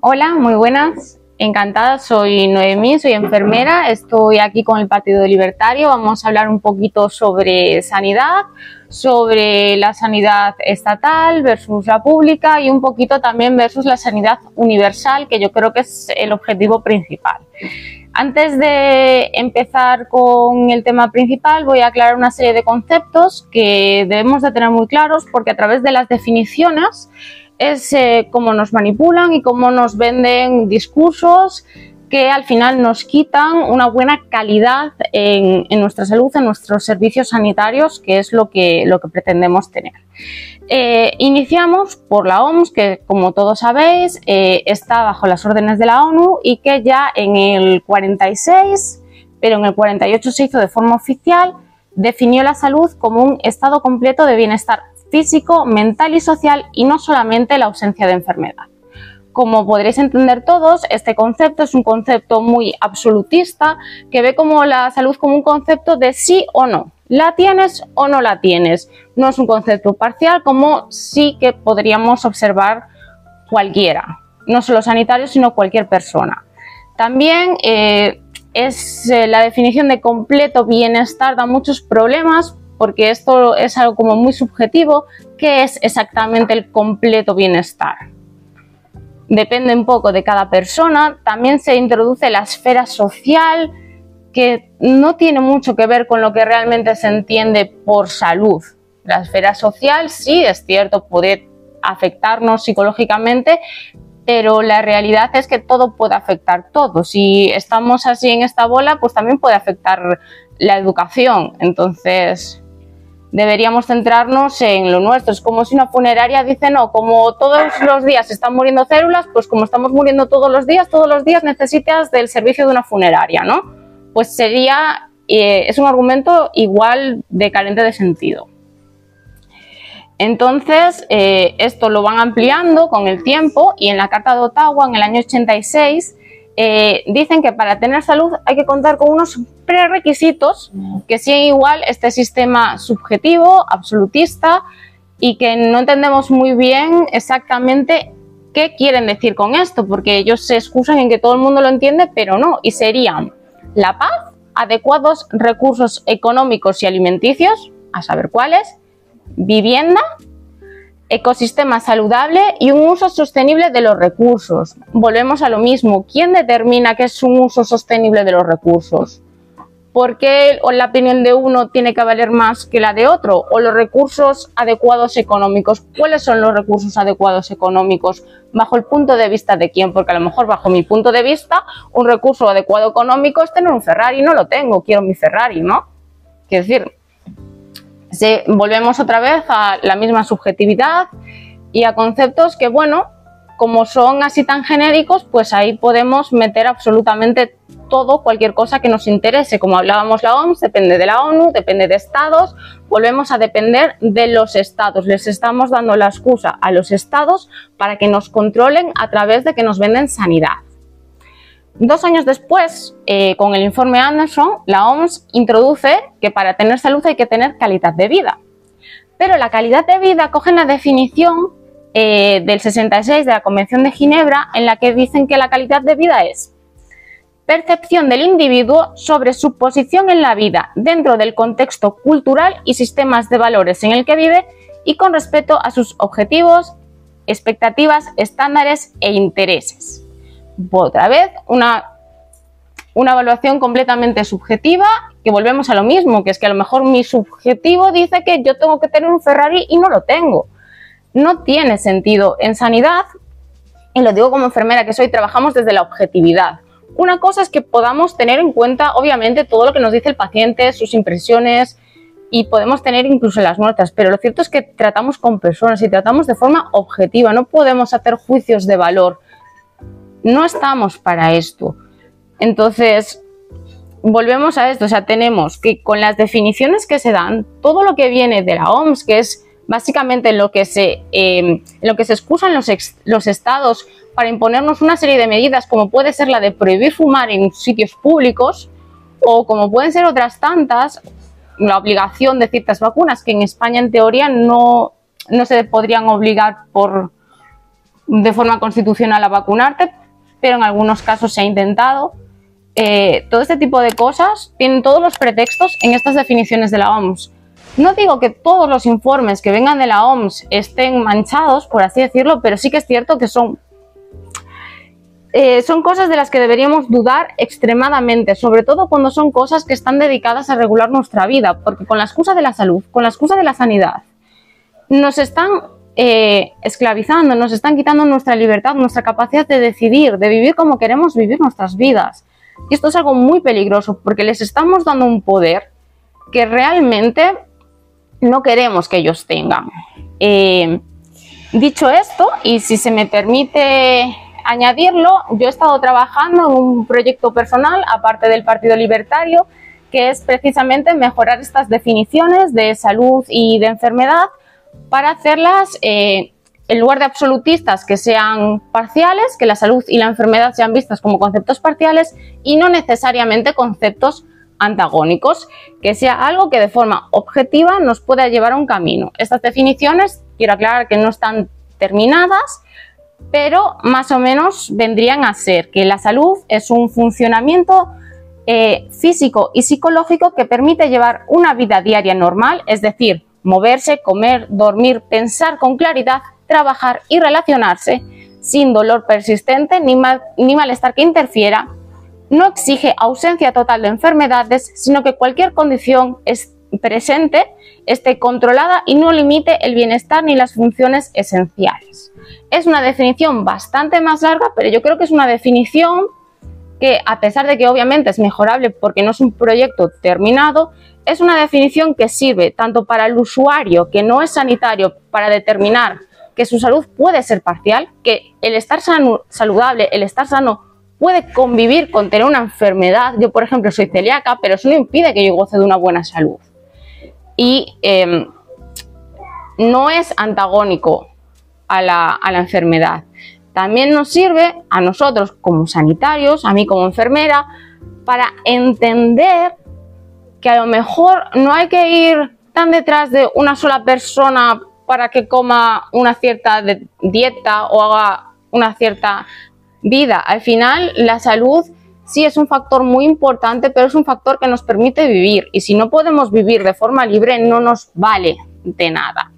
Hola, muy buenas. Encantada, soy Noemí, soy enfermera, estoy aquí con el Partido Libertario. Vamos a hablar un poquito sobre sanidad, sobre la sanidad estatal versus la pública y un poquito también versus la sanidad universal, que yo creo que es el objetivo principal. Antes de empezar con el tema principal, voy a aclarar una serie de conceptos que debemos de tener muy claros, porque a través de las definiciones es cómo nos manipulan y cómo nos venden discursos que al final nos quitan una buena calidad en nuestra salud, en nuestros servicios sanitarios, que es lo que pretendemos tener. Iniciamos por la OMS, que como todos sabéis está bajo las órdenes de la ONU y que ya en el 46, pero en el 48 se hizo de forma oficial, definió la salud como un estado completo de bienestar físico, mental y social, y no solamente la ausencia de enfermedad. Como podréis entender todos, este concepto es un concepto muy absolutista que ve como la salud como un concepto de sí o no. ¿La tienes o no la tienes? No es un concepto parcial como sí que podríamos observar cualquiera, no solo sanitarios, sino cualquier persona. También la definición de completo bienestar da muchos problemas, porque esto es algo como muy subjetivo. ¿Qué es exactamente el completo bienestar? Depende un poco de cada persona. También se introduce la esfera social, que no tiene mucho que ver con lo que realmente se entiende por salud. La esfera social sí, es cierto, puede afectarnos psicológicamente, pero la realidad es que todo puede afectar todo. Si estamos así en esta bola, pues también puede afectar la educación. Entonces deberíamos centrarnos en lo nuestro. Es como si una funeraria dice, no, como todos los días se están muriendo células, pues como estamos muriendo todos los días necesitas del servicio de una funeraria, ¿no? Pues sería, es un argumento igual de carente de sentido. Entonces, esto lo van ampliando con el tiempo, y en la Carta de Ottawa, en el año 86, dicen que para tener salud hay que contar con unos prerequisitos que siguen igual este sistema subjetivo, absolutista, y que no entendemos muy bien exactamente qué quieren decir con esto, porque ellos se excusan en que todo el mundo lo entiende, pero no. Y serían la paz, adecuados recursos económicos y alimenticios, a saber cuáles, vivienda, ecosistema saludable y un uso sostenible de los recursos. Volvemos a lo mismo. ¿Quién determina qué es un uso sostenible de los recursos? ¿Por qué la opinión de uno tiene que valer más que la de otro? ¿O los recursos adecuados económicos? ¿Cuáles son los recursos adecuados económicos? ¿Bajo el punto de vista de quién? Porque a lo mejor bajo mi punto de vista un recurso adecuado económico es tener un Ferrari. No lo tengo, quiero mi Ferrari, ¿no? Quiero decir, volvemos otra vez a la misma subjetividad y a conceptos que, bueno, como son así tan genéricos, pues ahí podemos meter absolutamente todo, cualquier cosa que nos interese. Como hablábamos, la OMS depende de la ONU, depende de estados, volvemos a depender de los estados. Les estamos dando la excusa a los estados para que nos controlen a través de que nos venden sanidad. 2 años después, con el informe Anderson, la OMS introduce que para tener salud hay que tener calidad de vida. Pero la calidad de vida coge la definición del 66 de la Convención de Ginebra, en la que dicen que la calidad de vida es percepción del individuo sobre su posición en la vida dentro del contexto cultural y sistemas de valores en el que vive, y con respecto a sus objetivos, expectativas, estándares e intereses. Otra vez, una evaluación completamente subjetiva, que volvemos a lo mismo, que es que a lo mejor mi subjetivo dice que yo tengo que tener un Ferrari y no lo tengo. No tiene sentido. En sanidad, y lo digo como enfermera que soy, trabajamos desde la objetividad. Una cosa es que podamos tener en cuenta, obviamente, todo lo que nos dice el paciente, sus impresiones, y podemos tener incluso las nuestras, pero lo cierto es que tratamos con personas y tratamos de forma objetiva. No podemos hacer juicios de valor. No estamos para esto. Entonces, volvemos a esto. O sea, tenemos que, con las definiciones que se dan, todo lo que viene de la OMS, que es básicamente lo que se excusan los estados para imponernos una serie de medidas, como puede ser la de prohibir fumar en sitios públicos, o como pueden ser otras tantas, la obligación de ciertas vacunas que en España en teoría no se podrían obligar por de forma constitucional a vacunarte, pero en algunos casos se ha intentado. Todo este tipo de cosas tienen todos los pretextos en estas definiciones de la OMS. No digo que todos los informes que vengan de la OMS estén manchados, por así decirlo, pero sí que es cierto que son cosas de las que deberíamos dudar extremadamente, sobre todo cuando son cosas que están dedicadas a regular nuestra vida, porque con la excusa de la salud, con la excusa de la sanidad, nos están esclavizando, nos están quitando nuestra libertad, nuestra capacidad de decidir, de vivir como queremos vivir nuestras vidas. Y esto es algo muy peligroso porque les estamos dando un poder que realmente no queremos que ellos tengan. Dicho esto, y si se me permite añadirlo, yo he estado trabajando en un proyecto personal, aparte del Partido Libertario, que es precisamente mejorar estas definiciones de salud y de enfermedad para hacerlas, en lugar de absolutistas, que sean parciales, que la salud y la enfermedad sean vistas como conceptos parciales y no necesariamente conceptos antagónicos, que sea algo que de forma objetiva nos pueda llevar a un camino. Estas definiciones, quiero aclarar que no están terminadas, pero más o menos vendrían a ser que la salud es un funcionamiento físico y psicológico que permite llevar una vida diaria normal, es decir, moverse, comer, dormir, pensar con claridad, trabajar y relacionarse sin dolor persistente ni malestar que interfiera. No exige ausencia total de enfermedades, sino que cualquier condición presente esté controlada y no limite el bienestar ni las funciones esenciales. Es una definición bastante más larga, pero yo creo que es una definición que, a pesar de que obviamente es mejorable porque no es un proyecto terminado, es una definición que sirve tanto para el usuario que no es sanitario para determinar que su salud puede ser parcial, que el estar saludable, el estar sano puede convivir con tener una enfermedad. Yo, por ejemplo, soy celíaca, pero eso no impide que yo goce de una buena salud. Y no es antagónico a la enfermedad. También nos sirve a nosotros como sanitarios, a mí como enfermera, para entender que a lo mejor no hay que ir tan detrás de una sola persona para que coma una cierta dieta o haga una cierta vida. Al final, la salud sí es un factor muy importante, pero es un factor que nos permite vivir. Y si no podemos vivir de forma libre, no nos vale de nada.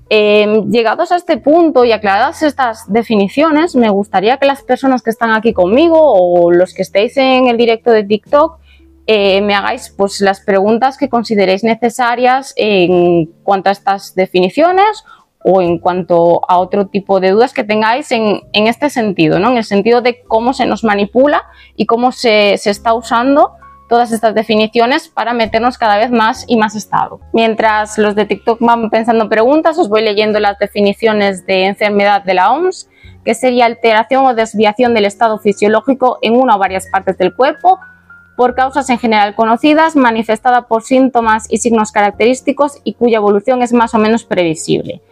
Llegados a este punto y aclaradas estas definiciones, me gustaría que las personas que están aquí conmigo o los que estéis en el directo de TikTok me hagáis pues las preguntas que consideréis necesarias en cuanto a estas definiciones o en cuanto a otro tipo de dudas que tengáis en este sentido, ¿no? En el sentido de cómo se nos manipula y cómo se está usando todas estas definiciones para meternos cada vez más y más estado. Mientras los de TikTok van pensando preguntas, os voy leyendo las definiciones de enfermedad de la OMS, que sería alteración o desviación del estado fisiológico en una o varias partes del cuerpo, por causas en general conocidas, manifestada por síntomas y signos característicos y cuya evolución es más o menos previsible.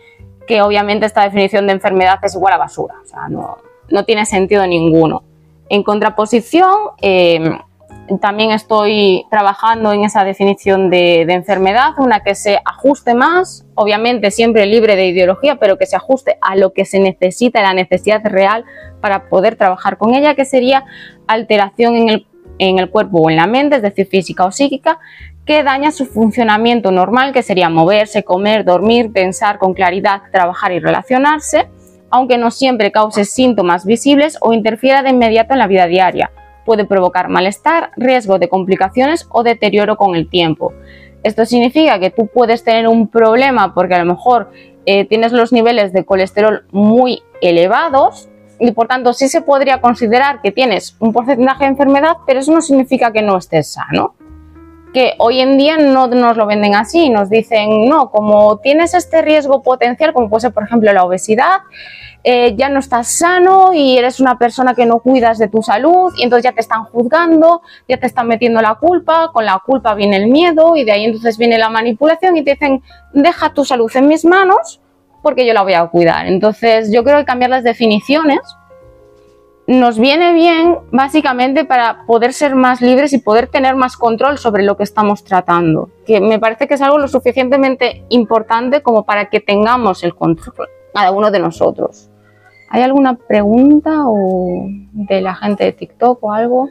Que obviamente esta definición de enfermedad es igual a basura, o sea, no tiene sentido ninguno. En contraposición, también estoy trabajando en esa definición de enfermedad, una que se ajuste más, obviamente siempre libre de ideología, pero que se ajuste a lo que se necesita, a la necesidad real para poder trabajar con ella, que sería alteración en el cuerpo o en la mente, es decir, física o psíquica, que daña su funcionamiento normal, que sería moverse, comer, dormir, pensar con claridad, trabajar y relacionarse, aunque no siempre cause síntomas visibles o interfiera de inmediato en la vida diaria. Puede provocar malestar, riesgo de complicaciones o deterioro con el tiempo. Esto significa que tú puedes tener un problema porque a lo mejor tienes los niveles de colesterol muy elevados y por tanto sí se podría considerar que tienes un porcentaje de enfermedad, pero eso no significa que no estés sano. Que hoy en día no nos lo venden así, nos dicen, no, como tienes este riesgo potencial, como puede ser por ejemplo la obesidad, ya no estás sano y eres una persona que no cuidas de tu salud y entonces ya te están juzgando, ya te están metiendo la culpa, con la culpa viene el miedo y de ahí entonces viene la manipulación y te dicen, deja tu salud en mis manos porque yo la voy a cuidar. Entonces yo creo que cambiar las definiciones nos viene bien básicamente para poder ser más libres y poder tener más control sobre lo que estamos tratando, que me parece que es algo lo suficientemente importante como para que tengamos el control cada uno de nosotros. ¿Hay alguna pregunta o de la gente de TikTok o algo?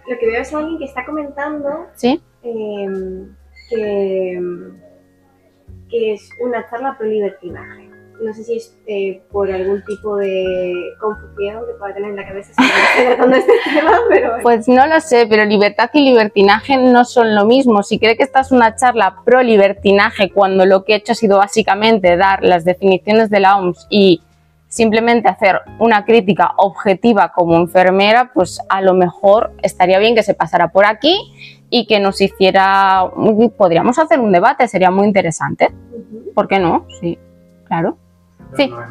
Lo que veo es alguien que está comentando ¿Sí? que es una charla pro libertinaje. No sé si es por algún tipo de confusión que pueda tener en la cabeza si estoy tratando este tema, pero bueno. Pues no lo sé, pero libertad y libertinaje no son lo mismo. Si cree que esta es una charla pro libertinaje cuando lo que he hecho ha sido básicamente dar las definiciones de la OMS y simplemente hacer una crítica objetiva como enfermera, pues a lo mejor estaría bien que se pasara por aquí y que nos hiciera, podríamos hacer un debate, sería muy interesante. ¿Por qué no? Sí, claro. Sí. ¿Cómo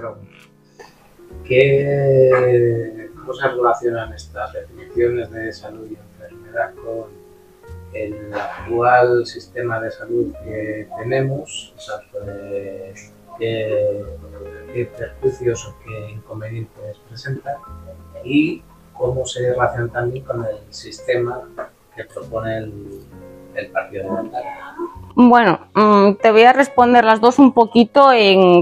se relacionan estas definiciones de salud y enfermedad con el actual sistema de salud que tenemos? O sea, qué perjuicios o qué inconvenientes presentan y cómo se relacionan también con el sistema que propone el Partido Demócrata. Bueno, te voy a responder las dos un poquito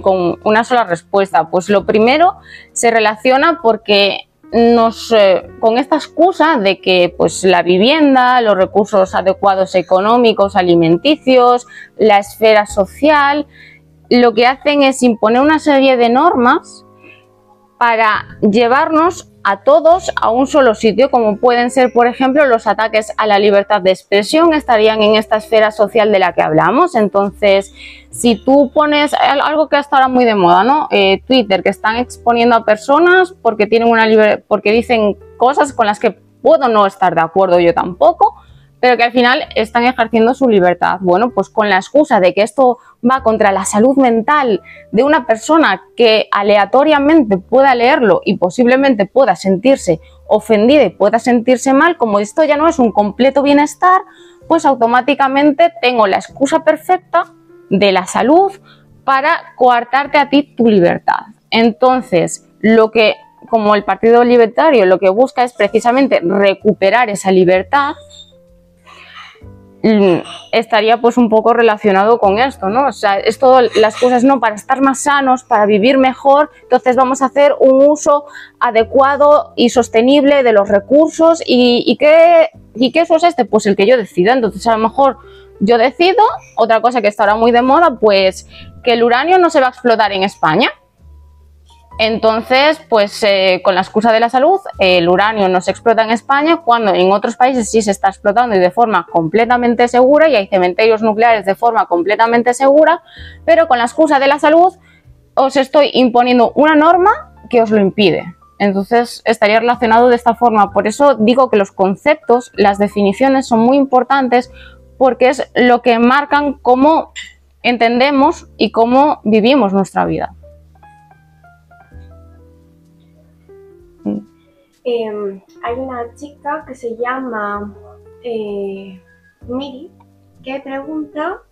con una sola respuesta. Pues lo primero se relaciona porque con esta excusa de que pues, la vivienda, los recursos adecuados económicos, alimenticios, la esfera social, lo que hacen es imponer una serie de normas para llevarnos a todos a un solo sitio, como pueden ser, por ejemplo, los ataques a la libertad de expresión, estarían en esta esfera social de la que hablamos. Entonces, si tú pones algo que está ahora muy de moda, ¿no? Twitter, que están exponiendo a personas porque tienen porque dicen cosas con las que puedo no estar de acuerdo yo tampoco, pero que al final están ejerciendo su libertad. Bueno, pues con la excusa de que esto va contra la salud mental de una persona que aleatoriamente pueda leerlo y posiblemente pueda sentirse ofendida y pueda sentirse mal, como esto ya no es un completo bienestar, pues automáticamente tengo la excusa perfecta de la salud para coartarte a ti tu libertad. Entonces, como el Partido Libertario lo que busca es precisamente recuperar esa libertad, estaría pues un poco relacionado con esto, ¿no? O sea, es todo las cosas, ¿no? Para estar más sanos, para vivir mejor, entonces vamos a hacer un uso adecuado y sostenible de los recursos ¿y qué uso es este? Pues el que yo decida. Entonces a lo mejor yo decido, otra cosa que está ahora muy de moda, pues que el uranio no se va a explotar en España. Entonces, pues con la excusa de la salud, el uranio no se explota en España, cuando en otros países sí se está explotando y de forma completamente segura, y hay cementerios nucleares de forma completamente segura, pero con la excusa de la salud os estoy imponiendo una norma que os lo impide. Entonces estaría relacionado de esta forma. Por eso digo que los conceptos, las definiciones son muy importantes, porque es lo que marcan cómo entendemos y cómo vivimos nuestra vida. Hay una chica que se llama Miri que pregunta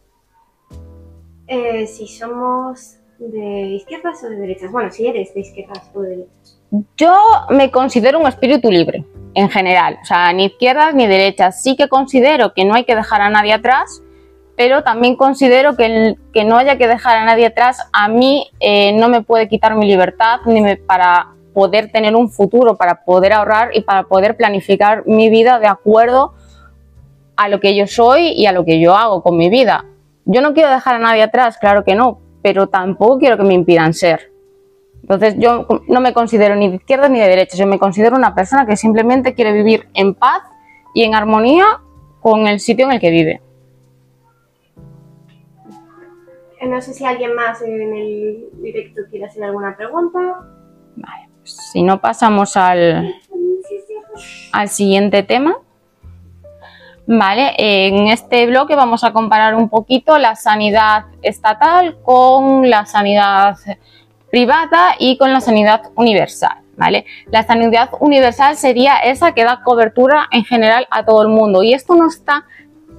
si somos de izquierdas o de derechas. Bueno, si eres de izquierdas o de derechas. Yo me considero un espíritu libre, en general. O sea, ni izquierdas ni derechas. Sí que considero que no hay que dejar a nadie atrás, pero también considero que no haya que dejar a nadie atrás a mí no me puede quitar mi libertad para poder tener un futuro, para poder ahorrar y para poder planificar mi vida de acuerdo a lo que yo soy y a lo que yo hago con mi vida. Yo no quiero dejar a nadie atrás, claro que no, pero tampoco quiero que me impidan ser. Entonces yo no me considero ni de izquierdas ni de derechas, yo me considero una persona que simplemente quiere vivir en paz y en armonía con el sitio en el que vive. No sé si alguien más en el directo quiere hacer alguna pregunta. Vale. Si no, pasamos al siguiente tema. Vale, en este bloque vamos a comparar un poquito la sanidad estatal con la sanidad privada y con la sanidad universal. ¿Vale? La sanidad universal sería esa que da cobertura en general a todo el mundo, y esto no está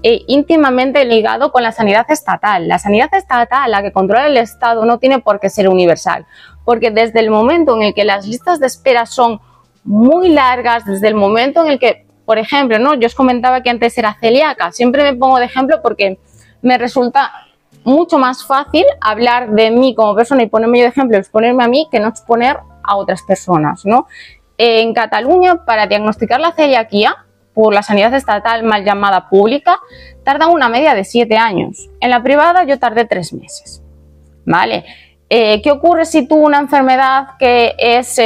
íntimamente ligado con la sanidad estatal. La sanidad estatal, la que controla el Estado, no tiene por qué ser universal, porque desde el momento en el que las listas de espera son muy largas, desde el momento en el que, por ejemplo, ¿no? Yo os comentaba que antes era celíaca, siempre me pongo de ejemplo porque me resulta mucho más fácil hablar de mí como persona y ponerme yo de ejemplo, exponerme a mí, que no exponer a otras personas, ¿no? En Cataluña, para diagnosticar la celiaquía por la sanidad estatal mal llamada pública, tarda una media de 7 años. En la privada yo tardé 3 meses, ¿vale? ¿Qué ocurre si tú una enfermedad que es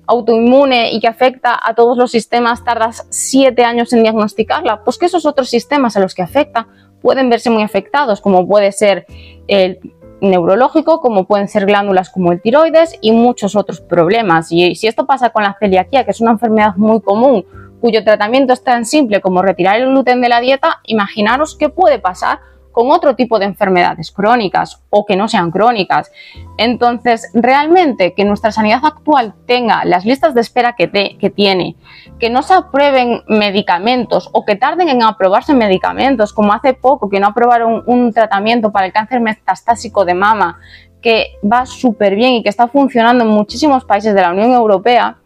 autoinmune y que afecta a todos los sistemas tardas 7 años en diagnosticarla? Pues que esos otros sistemas a los que afecta pueden verse muy afectados, como puede ser el neurológico, como pueden ser glándulas como el tiroides y muchos otros problemas. Y si esto pasa con la celiaquía, que es una enfermedad muy común, cuyo tratamiento es tan simple como retirar el gluten de la dieta, imaginaros qué puede pasar con otro tipo de enfermedades crónicas o que no sean crónicas. Entonces, realmente que nuestra sanidad actual tenga las listas de espera que tiene, que no se aprueben medicamentos o que tarden en aprobarse medicamentos, como hace poco que no aprobaron un tratamiento para el cáncer metastásico de mama, que va súper bien y que está funcionando en muchísimos países de la Unión Europea,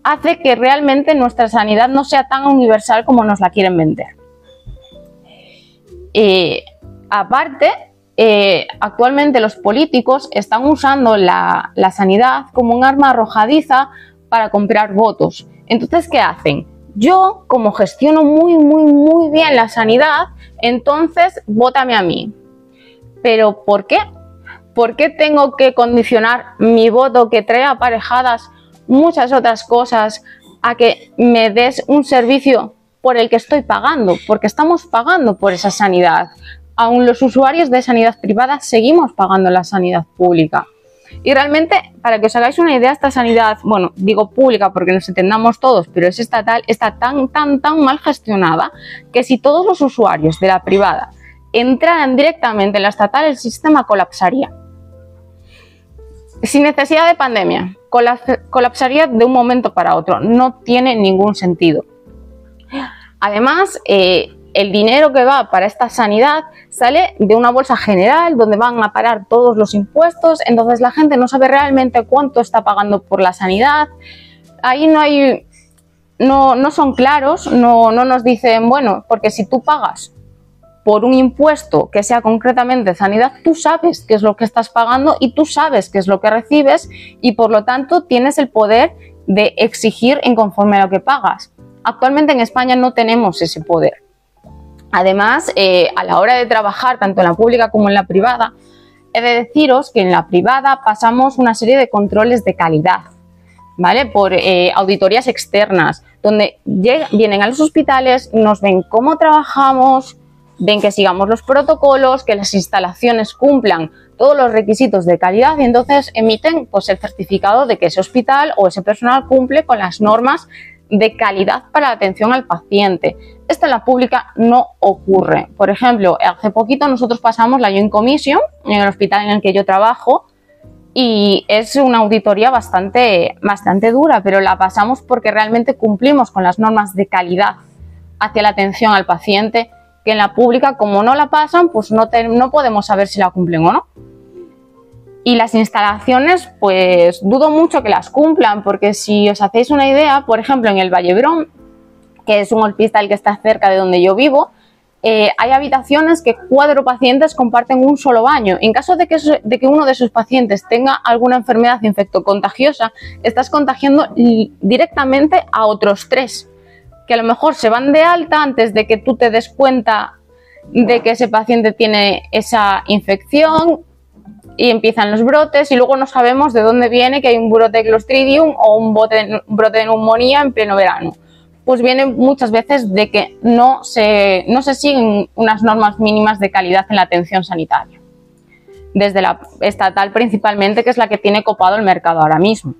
hace que realmente nuestra sanidad no sea tan universal como nos la quieren vender. Aparte, actualmente los políticos están usando la sanidad como un arma arrojadiza para comprar votos. Entonces, ¿qué hacen? Yo, como gestiono muy bien la sanidad, entonces vótame a mí. ¿Pero por qué? ¿Por qué tengo que condicionar mi voto, que trae aparejadas muchas otras cosas, a que me des un servicio por el que estoy pagando? Porque estamos pagando por esa sanidad. Aún los usuarios de sanidad privada seguimos pagando la sanidad pública. Y realmente, para que os hagáis una idea, esta sanidad, bueno, digo pública porque nos entendamos todos, pero es estatal, está tan mal gestionada que si todos los usuarios de la privada entraran directamente en la estatal, el sistema colapsaría. Sin necesidad de pandemia, colapsaría de un momento para otro. No tiene ningún sentido. Además, el dinero que va para esta sanidad sale de una bolsa general donde van a parar todos los impuestos, entonces la gente no sabe realmente cuánto está pagando por la sanidad. Ahí no son claros, no nos dicen, bueno, porque si tú pagas por un impuesto que sea concretamente sanidad, tú sabes qué es lo que estás pagando y tú sabes qué es lo que recibes y por lo tanto tienes el poder de exigir en conforme a lo que pagas. Actualmente en España no tenemos ese poder. Además, a la hora de trabajar tanto en la pública como en la privada, he de deciros que en la privada pasamos una serie de controles de calidad, ¿vale? Por auditorías externas, donde vienen a los hospitales, nos ven cómo trabajamos, ven que sigamos los protocolos, que las instalaciones cumplan todos los requisitos de calidad y entonces emiten pues, el certificado de que ese hospital o ese personal cumple con las normas de calidad para la atención al paciente. Esto en la pública no ocurre. Por ejemplo, hace poquito nosotros pasamos la Joint Commission en el hospital en el que yo trabajo y es una auditoría bastante dura, pero la pasamos porque realmente cumplimos con las normas de calidad hacia la atención al paciente, que en la pública, como no la pasan, pues no podemos saber si la cumplen o no. Y las instalaciones, pues dudo mucho que las cumplan, porque si os hacéis una idea, por ejemplo, en el Vallebrón, que es un hospital que está cerca de donde yo vivo, hay habitaciones que 4 pacientes comparten un solo baño. En caso de que uno de sus pacientes tenga alguna enfermedad infectocontagiosa, estás contagiando directamente a otros 3. Que a lo mejor se van de alta antes de que tú te des cuenta de que ese paciente tiene esa infección y empiezan los brotes y luego no sabemos de dónde viene que hay un brote de Clostridium o un brote de neumonía en pleno verano. Pues viene muchas veces de que no se siguen unas normas mínimas de calidad en la atención sanitaria. Desde la estatal principalmente, que es la que tiene copado el mercado ahora mismo.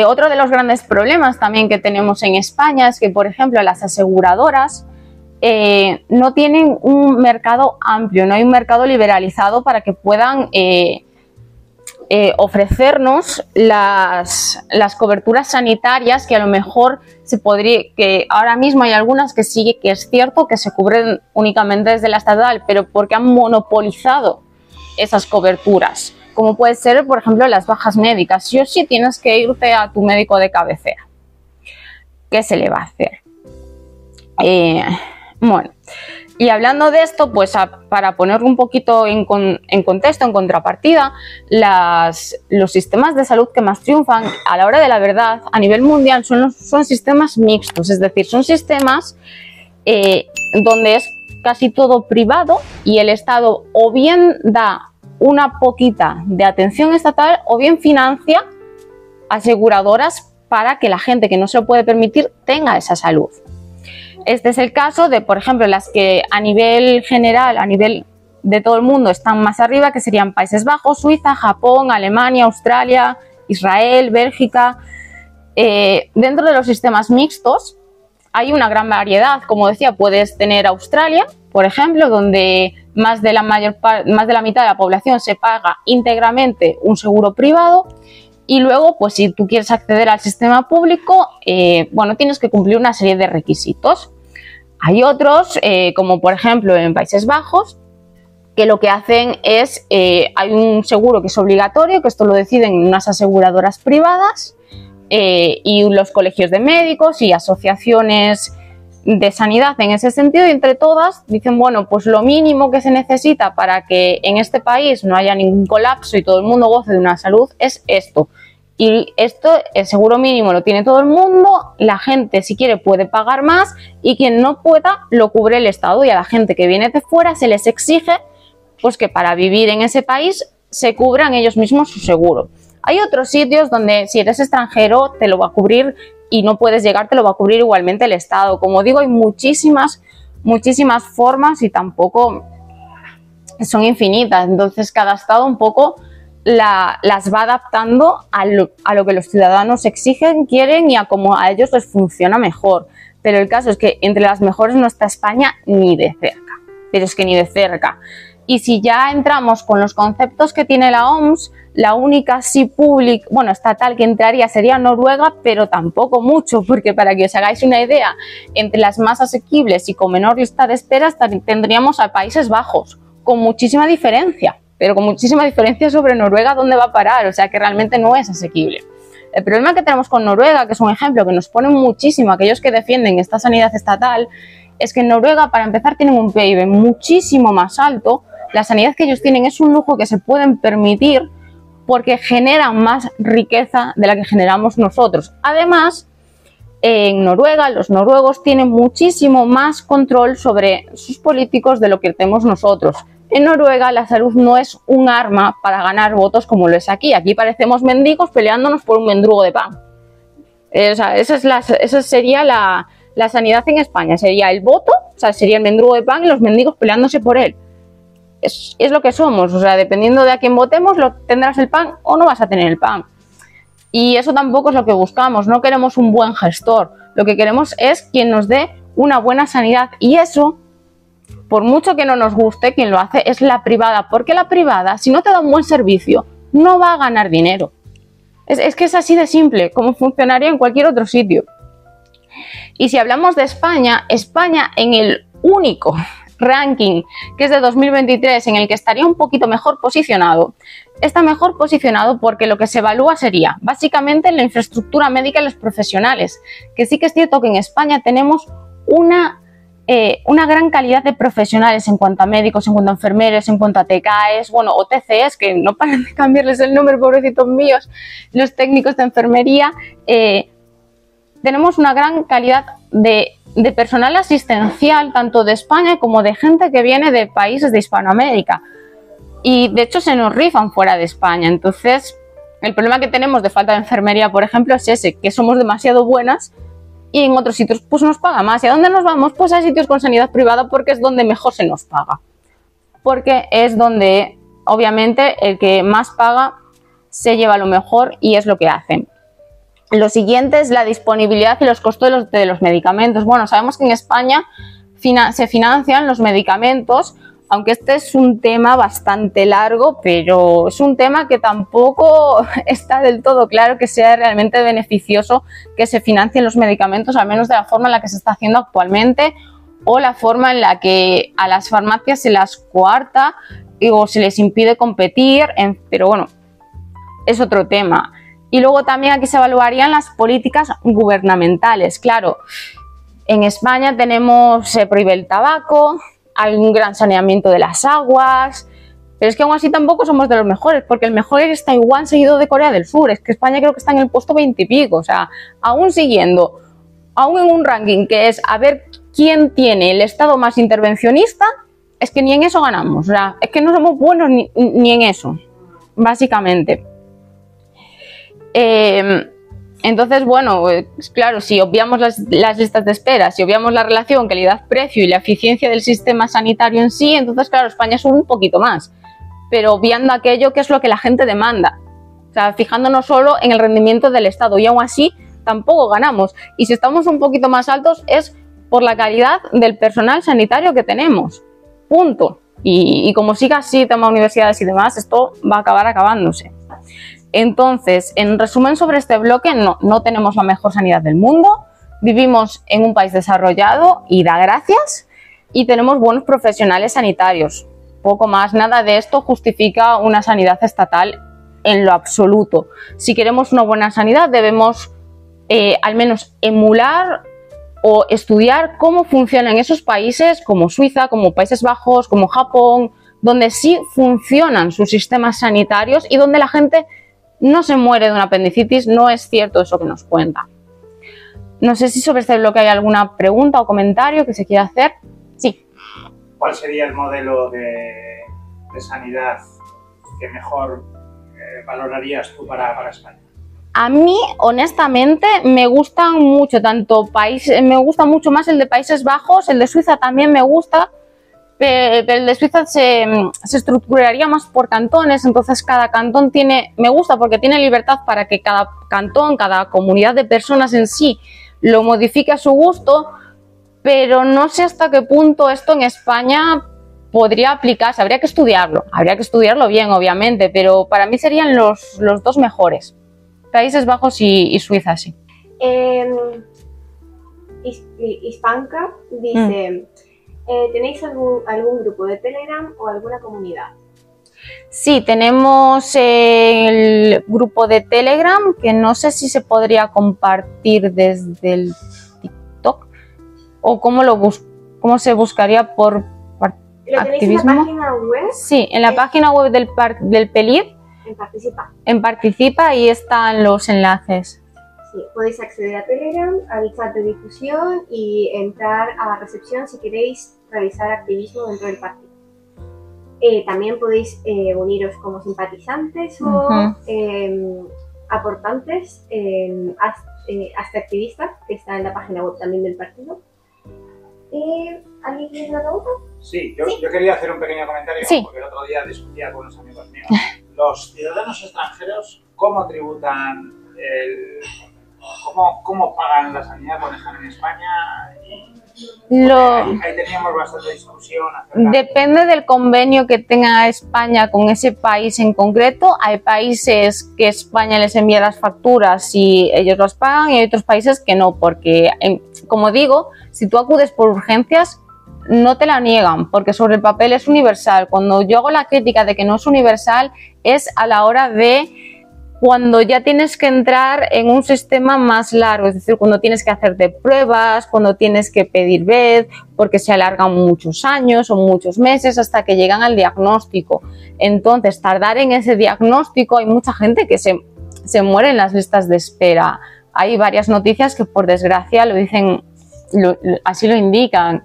Otro de los grandes problemas también que tenemos en España es que, por ejemplo, las aseguradoras no tienen un mercado amplio, no hay un mercado liberalizado para que puedan ofrecernos las coberturas sanitarias que a lo mejor que ahora mismo hay algunas que sí que es cierto que se cubren únicamente desde la estatal, pero porque han monopolizado esas coberturas. Como puede ser, por ejemplo, las bajas médicas. Sí o sí tienes que irte a tu médico de cabecera. ¿Qué se le va a hacer? Bueno, Y hablando de esto, pues para ponerlo un poquito en contexto, en contrapartida, los sistemas de salud que más triunfan a la hora de la verdad a nivel mundial son sistemas mixtos, es decir, son sistemas donde es casi todo privado y el Estado o bien da una poquita de atención estatal o bien financia aseguradoras para que la gente que no se lo puede permitir tenga esa salud. Este es el caso de, por ejemplo, las que a nivel general, a nivel de todo el mundo están más arriba, que serían Países Bajos, Suiza, Japón, Alemania, Australia, Israel, Bélgica. Dentro de los sistemas mixtos hay una gran variedad. Como decía, puedes tener Australia, por ejemplo, donde más de la mitad de la población se paga íntegramente un seguro privado. Y luego, pues si tú quieres acceder al sistema público, bueno, tienes que cumplir una serie de requisitos. Hay otros, como por ejemplo en Países Bajos, que lo que hacen es, hay un seguro que es obligatorio, que esto lo deciden unas aseguradoras privadas y los colegios de médicos y asociaciones de sanidad en ese sentido, y entre todas dicen, bueno, pues lo mínimo que se necesita para que en este país no haya ningún colapso y todo el mundo goce de una salud es esto. Y esto, el seguro mínimo lo tiene todo el mundo, la gente si quiere puede pagar más y quien no pueda lo cubre el Estado, y a la gente que viene de fuera se les exige pues que para vivir en ese país se cubran ellos mismos su seguro. Hay otros sitios donde si eres extranjero te lo va a cubrir y no puedes llegar, te lo va a cubrir igualmente el Estado. Como digo, hay muchísimas formas y tampoco son infinitas, entonces cada Estado un poco las va adaptando a lo que los ciudadanos exigen, quieren y a cómo a ellos les funciona mejor. Pero el caso es que entre las mejores no está España ni de cerca, pero es que ni de cerca. Y si ya entramos con los conceptos que tiene la OMS, la única sí pública, bueno, estatal que entraría sería Noruega, pero tampoco mucho, porque para que os hagáis una idea, entre las más asequibles y con menor lista de espera tendríamos a Países Bajos, con muchísima diferencia, pero con muchísima diferencia sobre Noruega, ¿dónde va a parar? O sea que realmente no es asequible. El problema que tenemos con Noruega, que es un ejemplo que nos pone muchísimo aquellos que defienden esta sanidad estatal, es que en Noruega, para empezar, tienen un PIB muchísimo más alto. La sanidad que ellos tienen es un lujo que se pueden permitir porque generan más riqueza de la que generamos nosotros. Además, en Noruega, los noruegos tienen muchísimo más control sobre sus políticos de lo que tenemos nosotros. En Noruega la salud no es un arma para ganar votos como lo es aquí. Aquí parecemos mendigos peleándonos por un mendrugo de pan. O sea, esa sería la sanidad en España. Sería el voto, o sea, sería el mendrugo de pan y los mendigos peleándose por él. Es lo que somos, o sea, dependiendo de a quién votemos, tendrás el pan o no vas a tener el pan. Y eso tampoco es lo que buscamos, no queremos un buen gestor, lo que queremos es quien nos dé una buena sanidad, y eso, por mucho que no nos guste, quien lo hace es la privada, porque la privada, si no te da un buen servicio, no va a ganar dinero. Es que es así de simple, como funcionaría en cualquier otro sitio. Y si hablamos de España, España en el único ranking que es de 2023 en el que estaría un poquito mejor posicionado, está mejor posicionado porque lo que se evalúa sería básicamente la infraestructura médica y los profesionales, que sí que es cierto que en España tenemos una gran calidad de profesionales en cuanto a médicos, en cuanto a enfermeros, en cuanto a TKs, bueno, o TCs, que no paran de cambiarles el nombre, pobrecitos míos, los técnicos de enfermería. Tenemos una gran calidad de personal asistencial, tanto de España como de gente que viene de países de Hispanoamérica. Y de hecho se nos rifan fuera de España. Entonces, el problema que tenemos de falta de enfermería, por ejemplo, es ese, que somos demasiado buenas y en otros sitios pues nos paga más. ¿Y a dónde nos vamos? Pues a sitios con sanidad privada, porque es donde mejor se nos paga. Porque es donde, obviamente, el que más paga se lleva lo mejor y es lo que hacen. Lo siguiente es la disponibilidad y los costos de los medicamentos. Bueno, sabemos que en España se financian los medicamentos, aunque este es un tema bastante largo, pero es un tema que tampoco está del todo claro que sea realmente beneficioso que se financien los medicamentos, al menos de la forma en la que se está haciendo actualmente, o la forma en la que a las farmacias se las coarta o se les impide competir, pero bueno, es otro tema. Y luego también aquí se evaluarían las políticas gubernamentales. Claro, en España se prohíbe el tabaco, hay un gran saneamiento de las aguas, pero es que aún así tampoco somos de los mejores, porque el mejor es Taiwán seguido de Corea del Sur. Es que España creo que está en el puesto 20 y pico, o sea, aún en un ranking que es a ver quién tiene el estado más intervencionista, es que ni en eso ganamos, o sea, es que no somos buenos ni en eso, básicamente. Entonces, bueno, claro, si obviamos las listas de espera, si obviamos la relación calidad-precio y la eficiencia del sistema sanitario en sí, entonces, claro, España sube un poquito más, pero obviando aquello que es lo que la gente demanda, o sea, fijándonos solo en el rendimiento del Estado, y aún así tampoco ganamos. Y si estamos un poquito más altos es por la calidad del personal sanitario que tenemos, punto. Y como siga así, tema universidades y demás, esto va a acabar acabándose. Entonces, en resumen sobre este bloque, no tenemos la mejor sanidad del mundo, vivimos en un país desarrollado y da gracias, y tenemos buenos profesionales sanitarios. Poco más, nada de esto justifica una sanidad estatal en lo absoluto. Si queremos una buena sanidad debemos al menos emular o estudiar cómo funcionan esos países como Suiza, como Países Bajos, como Japón, donde sí funcionan sus sistemas sanitarios y donde la gente no se muere de una apendicitis. No es cierto eso que nos cuenta. No sé si sobre este bloque hay alguna pregunta o comentario que se quiera hacer. Sí. ¿Cuál sería el modelo de sanidad que mejor valorarías tú para España? A mí, honestamente, me gustan mucho, me gusta mucho más el de Países Bajos, el de Suiza también me gusta, pero el de Suiza se estructuraría más por cantones, entonces cada cantón me gusta porque tiene libertad para que cada cantón, cada comunidad de personas en sí lo modifique a su gusto, pero no sé hasta qué punto esto en España podría aplicarse. Habría que estudiarlo bien, obviamente, pero para mí serían los dos mejores. Países Bajos y Suiza, sí. Hispanca dice, ¿tenéis algún grupo de Telegram o alguna comunidad? Sí, tenemos el grupo de Telegram, que no sé si se podría compartir desde el TikTok o cómo se buscaría por ¿Lo tenéis activismo. en la página web? Sí, en la página web del PELID. En Participa, ahí están los enlaces. Sí, podéis acceder a Telegram, al chat de difusión y entrar a la recepción si queréis realizar activismo dentro del partido. También podéis uniros como simpatizantes o aportantes, hasta activistas, que está en la página web también del partido. ¿Alguien tiene una pregunta? Sí, yo quería hacer un pequeño comentario, sí. Porque el otro día discutía con unos amigos míos. Los ciudadanos extranjeros, ¿cómo tributan cómo pagan la sanidad cuando están en España? Ahí teníamos bastante discusión. Depende del convenio que tenga España con ese país en concreto. Hay países que España les envía las facturas y ellos las pagan, y hay otros países que no, porque, como digo, si tú acudes por urgencias, no te la niegan, porque sobre el papel es universal. Cuando yo hago la crítica de que no es universal, es a la hora de cuando ya tienes que entrar en un sistema más largo, es decir, cuando tienes que hacerte pruebas, cuando tienes que pedir vez, porque se alargan muchos años o muchos meses hasta que llegan al diagnóstico. Entonces, tardar en ese diagnóstico, hay mucha gente que se muere en las listas de espera. Hay varias noticias que, por desgracia, lo dicen, así lo indican.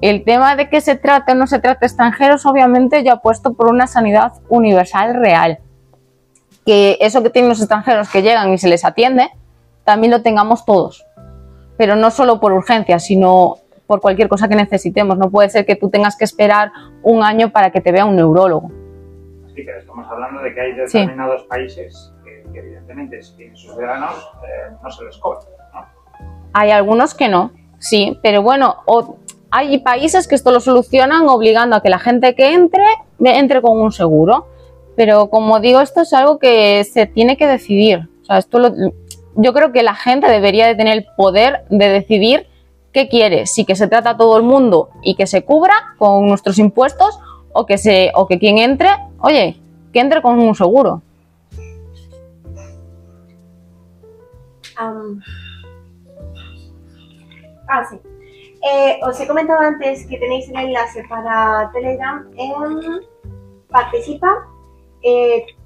El tema de que se trate o no se trate extranjeros, obviamente ya puesto por una sanidad universal real. Que eso que tienen los extranjeros que llegan y se les atiende, también lo tengamos todos. Pero no solo por urgencia, sino por cualquier cosa que necesitemos. No puede ser que tú tengas que esperar un año para que te vea un neurólogo. Sí, pero estamos hablando de que hay determinados países que evidentemente, si tienen sus ciudadanos, no se les cobra, ¿no? Hay algunos que no, sí, pero bueno, hay países que esto lo solucionan obligando a que la gente que entre con un seguro. Pero como digo, esto es algo que se tiene que decidir. O sea, yo creo que la gente debería de tener el poder de decidir qué quiere. Si que se trata a todo el mundo y que se cubra con nuestros impuestos, o que quien entre, oye, que entre con un seguro. Sí. Os he comentado antes que tenéis el enlace para Telegram en Participa.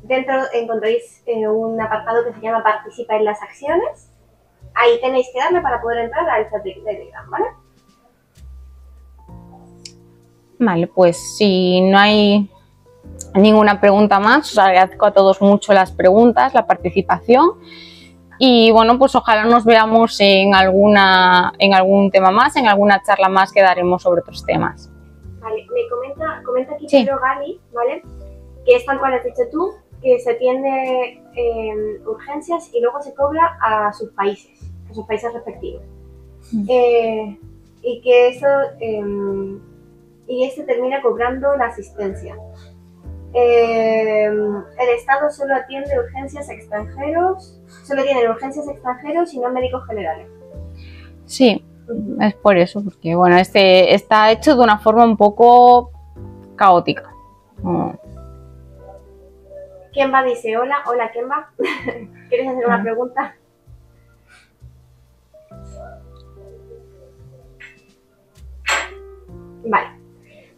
Dentro encontráis un apartado que se llama Participa en las acciones. Ahí tenéis que darle para poder entrar al chat de Telegram, ¿vale? Vale, pues si no hay ninguna pregunta más, os agradezco a todos mucho las preguntas, la participación y bueno, pues ojalá nos veamos en algún tema más, en alguna charla más que daremos sobre otros temas. Vale, me comenta aquí Sí. Pedro Gali, ¿vale? Que es tal cual has dicho tú, que se atiende urgencias y luego se cobra a sus países respectivos. Y que eso y este termina cobrando la asistencia. El Estado solo atiende urgencias extranjeros, solo tiene urgencias extranjeros y no médicos generales. Sí, es por eso, porque bueno, este está hecho de una forma un poco caótica. Kemba dice hola, hola Kemba. ¿Quieres hacer una pregunta? Vale,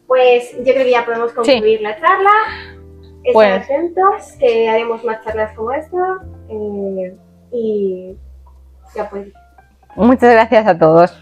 pues yo creo que ya podemos concluir la charla. Estén Pues atentos, que haremos más charlas como esta y ya pues. muchas gracias a todos.